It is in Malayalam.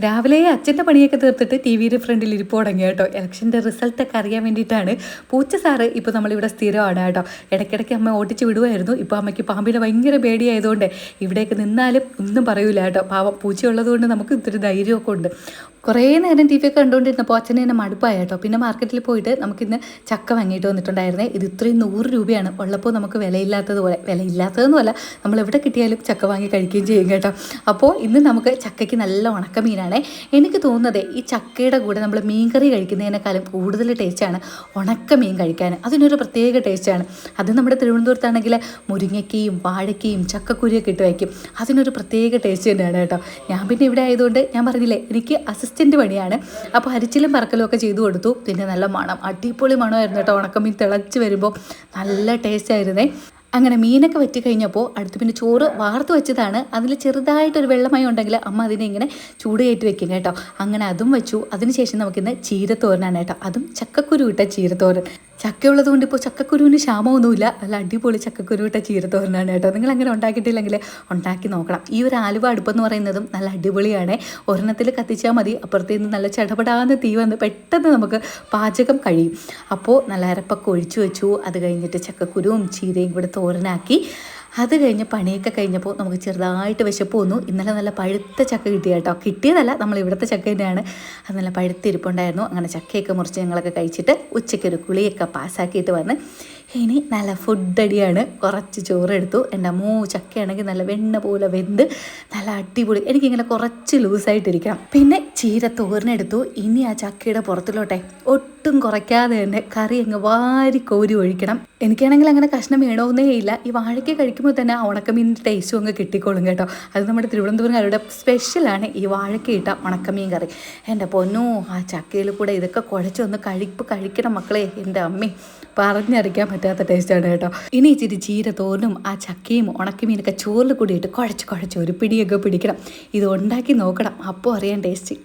രാവിലെ അച്ഛൻ്റെ പണിയൊക്കെ തീർത്തിട്ട് ടി വിയുടെ ഫ്രണ്ടിൽ ഇരിപ്പ് തുടങ്ങി കേട്ടോ. ഇലക്ഷൻ്റെ റിസൾട്ടൊക്കെ അറിയാൻ വേണ്ടിയിട്ടാണ്. പൂച്ച സാറ് ഇപ്പോൾ നമ്മളിവിടെ സ്ഥിരമാണ് കേട്ടോ. ഇടയ്ക്കിടയ്ക്ക് അമ്മ ഓടിച്ച് വിടുമായിരുന്നു. ഇപ്പോൾ അമ്മയ്ക്ക് പാമ്പിനെ ഭയങ്കര പേടിയായതുകൊണ്ട് ഇവിടേക്ക് നിന്നാലും ഒന്നും പറയൂല കേട്ടോ. പാവം പൂച്ചയുള്ളത് നമുക്ക് ഇത്തിരി ധൈര്യമൊക്കെ ഉണ്ട്. കുറേ നേരം ടി വി ഒക്കെ കണ്ടുകൊണ്ടിരുന്നപ്പോൾ അച്ഛനെ തന്നെ മടുപ്പായ കേട്ടോ. പിന്നെ മാർക്കറ്റിൽ പോയിട്ട് നമുക്കിന്ന് ചക്ക വാങ്ങിയിട്ട് വന്നിട്ടുണ്ടായിരുന്നേ. ഇത് ഇത്രയും 100 രൂപയാണ് ഉള്ളപ്പോൾ നമുക്ക് വിലയില്ലാത്തതുപോലെ. വിലയില്ലാത്തതെന്നുമല്ല, നമ്മൾ എവിടെ കിട്ടിയാലും ചക്ക വാങ്ങി കഴിക്കുകയും ചെയ്യും കേട്ടോ. അപ്പോൾ ഇന്ന് നമുക്ക് ചക്കയ്ക്ക് നല്ല ഉണക്കമീനാണ്. എനിക്ക് തോന്നുന്നത് ഈ ചക്കയുടെ കൂടെ നമ്മൾ മീൻകറി കഴിക്കുന്നതിനേക്കാളും കൂടുതൽ ടേസ്റ്റാണ് ഉണക്കമീൻ കഴിക്കാൻ. അതിനൊരു പ്രത്യേക ടേസ്റ്റാണ്. അത് നമ്മുടെ തിരുവനന്തപുരത്താണെങ്കിൽ മുരിങ്ങയ്ക്കയും വാഴയ്ക്കയും ചക്കക്കുരിയൊക്കെ ഇട്ട് വയ്ക്കും. അതിനൊരു പ്രത്യേക ടേസ്റ്റ് തന്നെയാണ് കേട്ടോ. ഞാൻ പിന്നെ ഇവിടെ ആയതുകൊണ്ട് ഞാൻ പറഞ്ഞില്ലേ, എനിക്ക് അസിസ്റ്റൻ്റ് പണിയാണ്. അപ്പോൾ അരിച്ചിലും പറക്കലും ഒക്കെ ചെയ്തു കൊടുത്തു. പിന്നെ നല്ല മണം, അടിപൊളി മണമായിരുന്നു കേട്ടോ. ഉണക്കമീൻ തിളച്ച് വരുമ്പോൾ നല്ല ടേസ്റ്റ് ആയിരുന്നേ. അങ്ങനെ മീനൊക്കെ വെറ്റി കഴിഞ്ഞപ്പോൾ അടുത്ത് പിന്നെ ചോറ് വാർത്ത് വെച്ചതാണ്. അതിൽ ചെറുതായിട്ടൊരു വെള്ളമയം ഉണ്ടെങ്കിൽ അമ്മ അതിനെ ഇങ്ങനെ ചൂട് കയറ്റി വെക്കും കേട്ടോ. അങ്ങനെ അതും വെച്ചു. അതിനുശേഷം നമുക്കിന്ന് ചീരത്തോരനാണ് കേട്ടോ. അതും ചക്കക്കുരു ഇട്ട ചീരത്തോരൻ. ചക്കയുള്ളത് കൊണ്ട് ഇപ്പോൾ ചക്കക്കുരുവിന് ക്ഷാമമൊന്നുമില്ല. നല്ല അടിപൊളി ചക്കക്കുരു ഇട്ട ചീരത്തോരനാണ് കേട്ടോ. നിങ്ങൾ അങ്ങനെ ഉണ്ടാക്കിയിട്ടില്ലെങ്കിൽ ഉണ്ടാക്കി നോക്കണം. ഈ ഒരു ആലുവ അടുപ്പെന്ന് പറയുന്നതും നല്ല അടിപൊളിയാണ്. ഒരെണ്ണത്തിൽ കത്തിച്ചാൽ മതി, അപ്പുറത്തേന്ന് നല്ല ചടപടാന്ന് തീ വന്ന് പെട്ടെന്ന് നമുക്ക് പാചകം കഴിയും. അപ്പോൾ നല്ല അരപ്പൊക്കെ ഒഴിച്ചു വെച്ചു. അത് കഴിഞ്ഞിട്ട് ചക്കക്കുരുവും ചീരയും കൂടെ തോരനാക്കി. അത് കഴിഞ്ഞ് പണിയൊക്കെ കഴിഞ്ഞപ്പോൾ നമുക്ക് ചെറുതായിട്ട് വിശപ്പ് വന്നു. ഇന്നലെ നല്ല പഴുത്ത ചക്ക കിട്ടിയ കേട്ടോ. കിട്ടിയതല്ല, നമ്മൾ ഇവിടുത്തെ ചക്ക തന്നെയാണ്. അത് നല്ല പഴുത്തിരിപ്പുണ്ടായിരുന്നു. അങ്ങനെ ചക്കയൊക്കെ മുറിച്ച് ഞങ്ങളൊക്കെ കഴിച്ചിട്ട് ഉച്ചയ്ക്കൊരു കുളിയൊക്കെ പാസ്സാക്കിയിട്ട് വന്ന് ഇനി നല്ല ഫുഡടിയാണ്. കുറച്ച് ചോറെടുത്തു. എൻ്റെ അമ്മോ, ചക്കയാണെങ്കിൽ നല്ല വെണ്ണ പോലെ വെന്ത് നല്ല അടിപൊളി. എനിക്കിങ്ങനെ കുറച്ച് ലൂസായിട്ടിരിക്കണം. പിന്നെ ചീര തോരനെടുത്തു. ഇനി ആ ചക്കയുടെ പുറത്തിലോട്ടെ ഒട്ടും കുറയ്ക്കാതെ തന്നെ കറി അങ്ങ് വാരി കോരി ഒഴിക്കണം. എനിക്കാണെങ്കിൽ അങ്ങനെ കഷ്ണം വേണമെന്നേ ഇല്ല. ഈ വാഴയ്ക്ക് കഴിക്കുമ്പോൾ തന്നെ ആ ഉണക്കമീനിൻ്റെ ടേസ്റ്റും അങ്ങ് കിട്ടിക്കോളും കേട്ടോ. അത് നമ്മുടെ തിരുവനന്തപുരംകാരുടെ സ്പെഷ്യലാണ് ഈ വാഴയ്ക്ക് ഇട്ട ഉണക്കമീൻ കറി. എൻ്റെ പൊന്നോ, ആ ചക്കയിൽ കൂടെ ഇതൊക്കെ കുഴച്ചൊന്ന് കഴിക്കണം മക്കളെ. എൻ്റെ അമ്മേ, പറഞ്ഞറിയിക്കാൻ പറ്റാത്ത ടേസ്റ്റാണ് കേട്ടോ. ഇനി ഇച്ചിരി ചീര തോരനും ആ ചക്കയും ഉണക്കമീനൊക്കെ ചോറിൽ കൂടിയിട്ട് കുഴച്ച് ഒരു പിടിയൊക്കെ പിടിക്കണം. ഇത് ഉണ്ടാക്കി നോക്കണം, അപ്പോൾ അറിയാൻ ടേസ്റ്റ്.